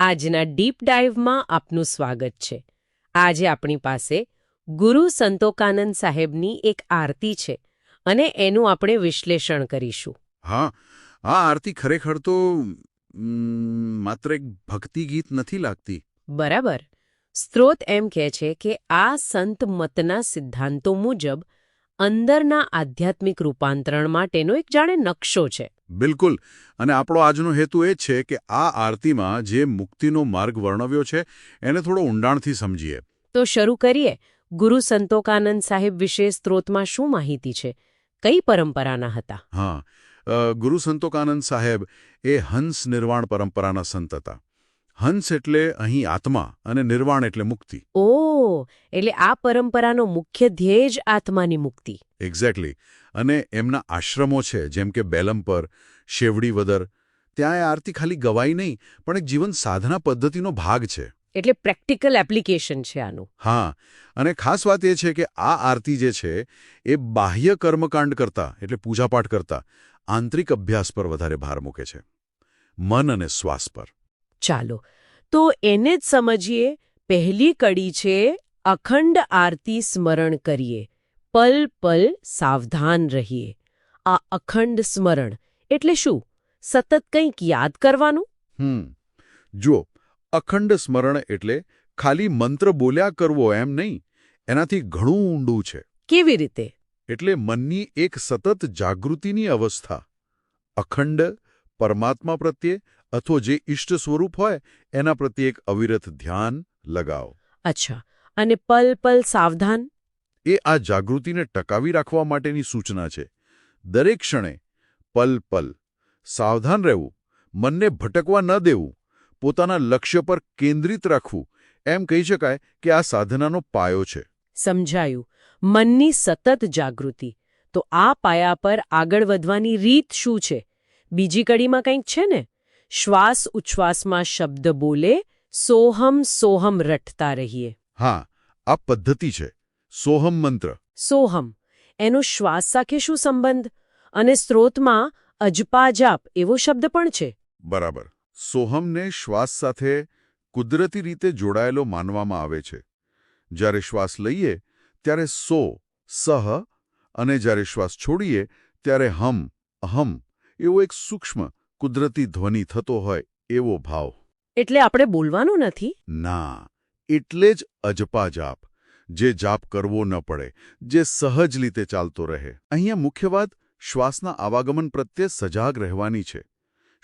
આજના ડીપ ડાઇવમાં આપનું સ્વાગત છે. આજે આપણી પાસે ગુરુ સંતોકાનંદ સાહેબની એક આરતી છે અને એનું આપણે વિશ્લેષણ કરીશું. હા, આ આરતી ખરેખર તો માત્ર એક ભક્તિ ગીત નથી લાગતી. બરાબર. સ્ત્રોત એમ કહે છે કે આ સંત મતના સિદ્ધાંતો મુજબ અંદરના આધ્યાત્મિક રૂપાંતરણ માટેનો એક જાણે નકશો છે. બિલકુલ. અને આપણો આજનો હેતુ એ છે કે આ આરતીમાં જે મુક્તિનો માર્ગ વર્ણવ્યો છે એને થોડો ઊંડાણથી સમજીએ. તો શરૂ કરીએ. ગુરુ સંતોકાનંદ સાહેબ વિશે સ્ત્રોતમાં શું માહિતી છે? કઈ પરંપરાના હતા? હા, ગુરુ સંતોકાનંદ સાહેબ એ હંસ નિર્વાણ પરંપરાના સંત હતા. હંસ એટલે અહીં આત્મા અને નિર્વાણ એટલે મુક્તિ. ઓહ, એટલે આ પરંપરાનો મુખ્ય ધ્યેય જ આત્માની મુક્તિ. એક્ઝેક્ટલી. અને એમના આશ્રમો છે, જેમ કે બેલમપર, શેવડીવદર, ત્યાં એ આરતી ખાલી ગવાઈ નહીં પણ એક જીવન સાધના પદ્ધતિનો ભાગ છે. એટલે પ્રેક્ટિકલ એપ્લિકેશન છે આનું. હા, અને ખાસ વાત એ છે કે આ આરતી જે છે એ બાહ્ય કર્મકાંડ કરતા એટલે પૂજાપાઠ કરતા આંતરિક અભ્યાસ પર વધારે ભાર મૂકે છે, મન અને શ્વાસ પર. ચાલો તો એને જ સમજીએ. પહેલી કડી છે અખંડ આરતી સ્મરણ કરીએ, પલ પલ સાવધાન રહીએ. આ અખંડ સ્મરણ એટલે શું? સતત કંઈક યાદ કરવાનું? જુઓ, અખંડ સ્મરણ એટલે ખાલી મંત્ર બોલ્યા કરવો એમ નહીં, એનાથી ઘણું ઊંડું છે. કેવી રીતે? એટલે મનની એક સતત જાગૃતિની અવસ્થા. અખંડ પરમાત્મા પ્રત્યે અથવા જે ઇષ્ટ સ્વરૂપ હોય એના પ્રત્યે એક અવિરત ધ્યાન લગાવો. અચ્છા, અને પલ પલ સાવધાન? એ આ જાગૃતિને ટકાવી રાખવા માટેની સૂચના છે. દરેક ક્ષણે પલ પલ સાવધાન રહેવું, મનને ભટકવા ન દેવું, પોતાના લક્ષ્ય પર કેન્દ્રિત રાખવું, એમ કહી શકાય કે આ સાધનાનો પાયો છે. સમજાયું. મનની સતત જાગૃતિ. તો આ પાયા પર આગળ વધવાની રીત શું છે? બીજી કડીમાં કંઈક છે ને? શ્વાસ ઉચ્છ્વાસમાં શબ્દ બોલે, સોહમ સોહમ રટતા રહીએ. હા, આ પદ્ધતિ છે. સોહમ મંત્ર. સોહમ, એનો શ્વાસ સાથે શું સંબંધ? અને સ્ત્રોતમાં અજપાજાપ એવો શબ્દ પણ છે. બરાબર. સોહમને શ્વાસ સાથે કુદરતી રીતે જોડાયેલો માનવામાં આવે છે. જ્યારે શ્વાસ લઈએ ત્યારે સો, સહ, અને જ્યારે શ્વાસ છોડીએ ત્યારે હમ, અહમ, એવો એક સૂક્ષ્મ કુદરતી ધ્વનિ થતો હોય એવો ભાવ. એટલે આપણે બોલવાનું નથી? ના, એટલે જ અજપા જાપ, જે જાપ કરવો ન પડે, જે સહજ રીતે ચાલતો રહે. અહીંયા મુખ્ય વાત શ્વાસના આવાગમન પ્રત્યે સજાગ રહેવાની છે.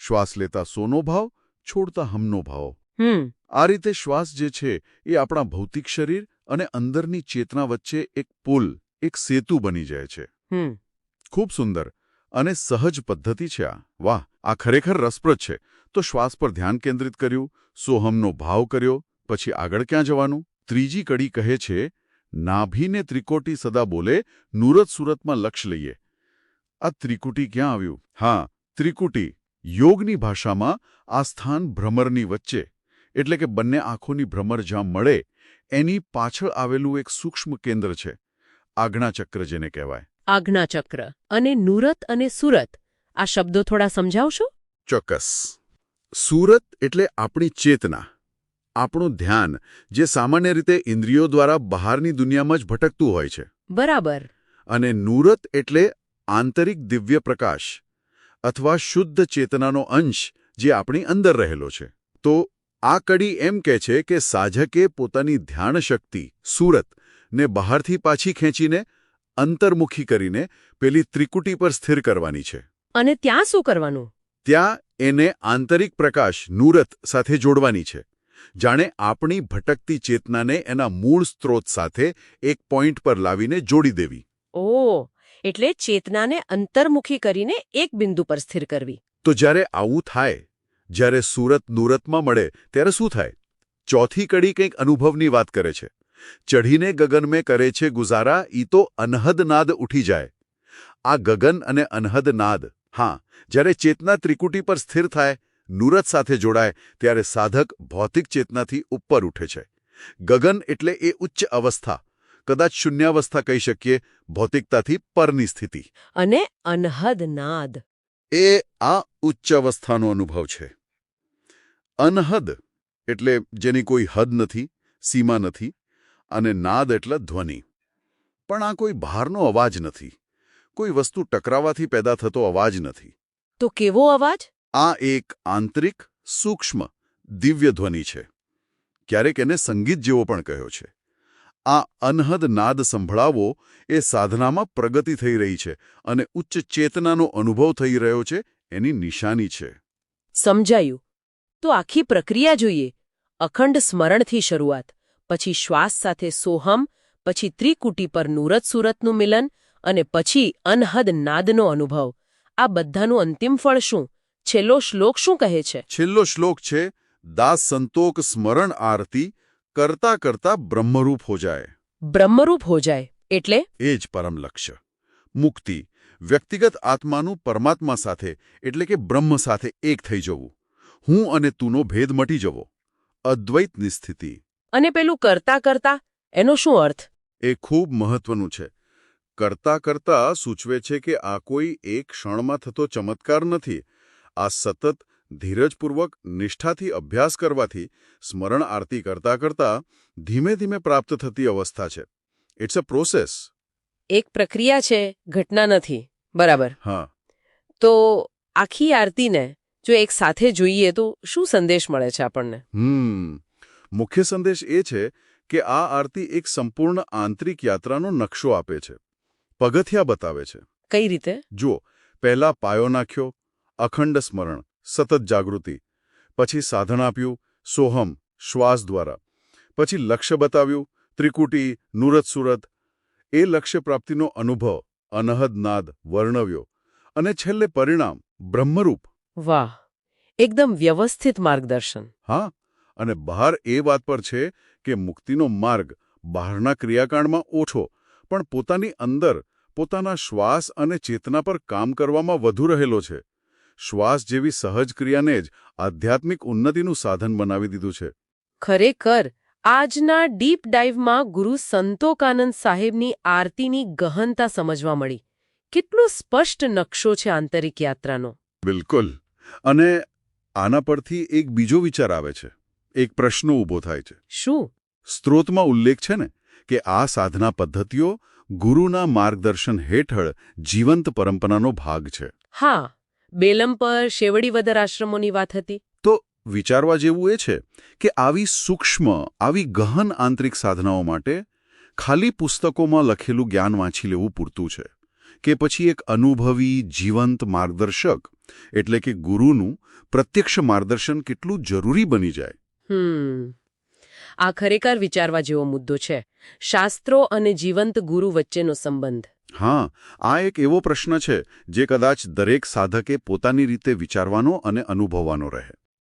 શ્વાસ લેતા સોનો ભાવ, છોડતા હમનો ભાવ. આ રીતે શ્વાસ જે છે એ આપણા ભૌતિક શરીર અને અંદરની ચેતના વચ્ચે એક પુલ, એક સેતુ બની જાય છે. ખૂબ સુંદર અને સહજ પદ્ધતિ છે આ. વાહ, આ ખરેખર રસપ્રદ છે. તો શ્વાસ પર ધ્યાન કેન્દ્રિત કર્યું, સોહમનો ભાવ કર્યો, પછી આગળ ક્યાં જવાનું? ત્રીજી કડી કહે છે, નાભીને ત્રિકોટી સદા બોલે, નુરત સુરતમાં લક્ષ્ય લઈએ. આ ત્રિકુટી ક્યાં આવ્યું? હા, ત્રિકુટી યોગની ભાષામાં આ સ્થાન ભ્રમરની વચ્ચે, એટલે કે બંને આંખોની ભ્રમર જ્યાં મળે એની પાછળ આવેલું એક સૂક્ષ્મ કેન્દ્ર છે. આજ્ઞાચક્ર જેને કહેવાય. આજ્ઞાચક્ર. અને નુરત અને સુરત, આ શબ્દો થોડા સમજાવશો? ચોક્કસ. સુરત એટલે આપણી ચેતના, આપણું ધ્યાન, જે સામાન્ય રીતે ઇન્દ્રિયો દ્વારા બહારની દુનિયામાં જ ભટકતું હોય છે. બરાબર. અને નુરત એટલે આંતરિક દિવ્ય પ્રકાશ અથવા શુદ્ધ ચેતનાનો અંશ જે આપણી અંદર રહેલો છે. તો આ કડી એમ કહે છે કે સાધકે પોતાની ધ્યાન શક્તિ સુરત ને બહારથી પાછી ખેંચીને અંતર્મુખી કરીને પેલી ત્રિકુટી પર સ્થિર કરવાની છે. અને ત્યાં શું કરવાનું? ત્યાં એને આંતરિક પ્રકાશ નુરત સાથે જોડવાની છે. જાણે આપણી ભટકતી ચેતનાને એના મૂળ સ્ત્રોત સાથે એક પોઈન્ટ પર લાવીને જોડી દેવી. ઓહ, એટલે ચેતનાને અંતર્મુખી કરીને એક બિંદુ પર સ્થિર કરવી. તો જ્યારે આવું થાય, જ્યારે સુરત નુરતમાં મળે ત્યારે શું થાય? ચોથી કડી કંઈક અનુભવની વાત કરે છે. ચઢીને ગગન મેં કરે છે ગુજારા, ઈ તો અનહદ નાદ ઉઠી જાય. આ ગગન અને અનહદ નાદ, હા, જ્યારે ચેતના ત્રિકુટી પર સ્થિર થાય, નુરત સાથે જોડાય, ત્યારે સાધક ભૌતિક ચેતનાથી ઉપર ઉઠે છે. ગગન એટલે એ ઉચ્ચ અવસ્થા, કદાચ શૂન્યાવસ્થા કહી શકીએ, ભૌતિકતાથી પરની સ્થિતિ. અને અનહદ નાદ, એ આ ઉચ્ચ અવસ્થાનો અનુભવ છે. અનહદ એટલે જેની કોઈ હદ નથી, સીમા નથી, અને નાદ એટલે ધ્વનિ. પણ આ કોઈ બહારનો અવાજ નથી, કોઈ વસ્તુ ટકરાવાથી પેદા થતો અવાજ નથી. તો કેવો અવાજ? આ એક આંતરિક, સૂક્ષ્મ, દિવ્ય ધ્વનિ છે. ક્યારેક એને સંગીત જેવો પણ કહ્યો છે. આ અનહદ નાદ સંભળાવવો એ સાધનામાં પ્રગતિ થઈ રહી છે અને ઉચ્ચ ચેતનાનો અનુભવ થઈ રહ્યો છે એની નિશાની છે. સમજાયું. તો આખી પ્રક્રિયા જોઈએ. અખંડ સ્મરણથી શરૂઆત, પછી શ્વાસ સાથે સોહમ, પછી ત્રિકુટી પર નુરત સુરતનું મિલન અને પછી અનહદ નાદનો અનુભવ. આ બધાનું અંતિમ ફળ શું? છેલ્લો શ્લોક શું કહે છે? છેલ્લો શ્લોક છે, દાસ સંતોક સ્મરણ આરતી કરતા કરતા બ્રહ્મરૂપ હો જાય. બ્રહ્મરૂપ હો જાય એટલે? એ જ પરમ લક્ષ્ય. મુક્તિ, વ્યક્તિગત આત્માનું પરમાત્મા સાથે એટલે કે બ્રહ્મ સાથે એક થઈ જવું. હું અને તુંનો ભેદ મટી જવો. અદ્વૈતની સ્થિતિ. અને પેલું કરતા કરતા, એનો શું અર્થ? એ ખૂબ મહત્વનું છે. કરતા કરતા સૂચવે છે કે આ કોઈ એક ક્ષણમાં થતો ચમત્કાર નથી. આ સતત, ધીરજપૂર્વક, નિષ્ઠાથી અભ્યાસ કરવાથી, સ્મરણ આરતી કરતા કરતા ધીમે ધીમે પ્રાપ્ત થતી અવસ્થા છે. It's a process. એક પ્રક્રિયા છે, ઘટના નથી. બરાબર. હા. તો આખી આરતીને જો એક સાથે જોઈએ તો શું સંદેશ મળે છે આપણને? મુખ્ય સંદેશ એ છે કે આ આરતી એક સંપૂર્ણ આંતરિક યાત્રાનો નકશો આપે છે. પગથિયા બતાવે છે. કઈ રીતે? જો, પહેલા પાયો નાખ્યો, અખંડ સ્મરણ, સતત જાગૃતિ. પછી સાધન આપ્યું, સોહમ, શ્વાસ દ્વારા. પછી લક્ષ્ય બતાવ્યું, ત્રિકુટી, નુરત સુરત. એ લક્ષ્ય પ્રાપ્તિનો અનુભવ, અનહદ નાદ વર્ણવ્યો. અને છેલ્લે પરિણામ, બ્રહ્મરૂપ. વાહ, એકદમ વ્યવસ્થિત માર્ગદર્શન. હા, અને બહાર એ વાત પર છે કે મુક્તિનો માર્ગ બહારના ક્રિયાકાંડમાં ઓછો, પણ પોતાની અંદર, પોતાના શ્વાસ અને ચેતના પર કામ કરવામાં વધુ રહેલો છે. શ્વાસ જેવી સહજ ક્રિયાને જ આધ્યાત્મિક ઉન્નતિનું સાધન બનાવી દીધું છે. ખરેખર આજના ડીપ ડાઇવમાં ગુરુ સંતોકાનંદ સાહેબની આરતીની ગહનતા સમજવા મળી. કેટલો સ્પષ્ટ નકશો છે આંતરિક યાત્રાનો. બિલકુલ. અને આના પરથી એક બીજો વિચાર આવે છે. એક પ્રશ્ન ઊભો થાય છે. શું? સ્ત્રોતમાં ઉલ્લેખ છે ને કે આ સાધના પદ્ધતિઓ ગુરુના માર્ગદર્શન હેઠળ જીવંત પરંપરાનો ભાગ છે. હા, બેલમપર શેવડીવદર આશ્રમોની વાત હતી. તો વિચારવા જેવું એ છે કે આવી સૂક્ષ્મ, આવી ગહન આંતરિક સાધનાઓ માટે ખાલી પુસ્તકોમાં લખેલું જ્ઞાન વાંચી લેવું પૂરતું છે કે પછી એક અનુભવી, જીવંત માર્ગદર્શક એટલે કે ગુરુનું પ્રત્યક્ષ માર્ગદર્શન કેટલું જરૂરી બની જાય. આ ખરેખર વિચારવા જેવો મુદ્દો છે. શાસ્ત્રો અને જીવંત ગુરુ વચ્ચેનો સંબંધ. હા, આ એક એવો પ્રશ્ન છે જે કદાચ દરેક સાધકે પોતાની રીતે વિચારવાનો અને અનુભવવાનો રહે.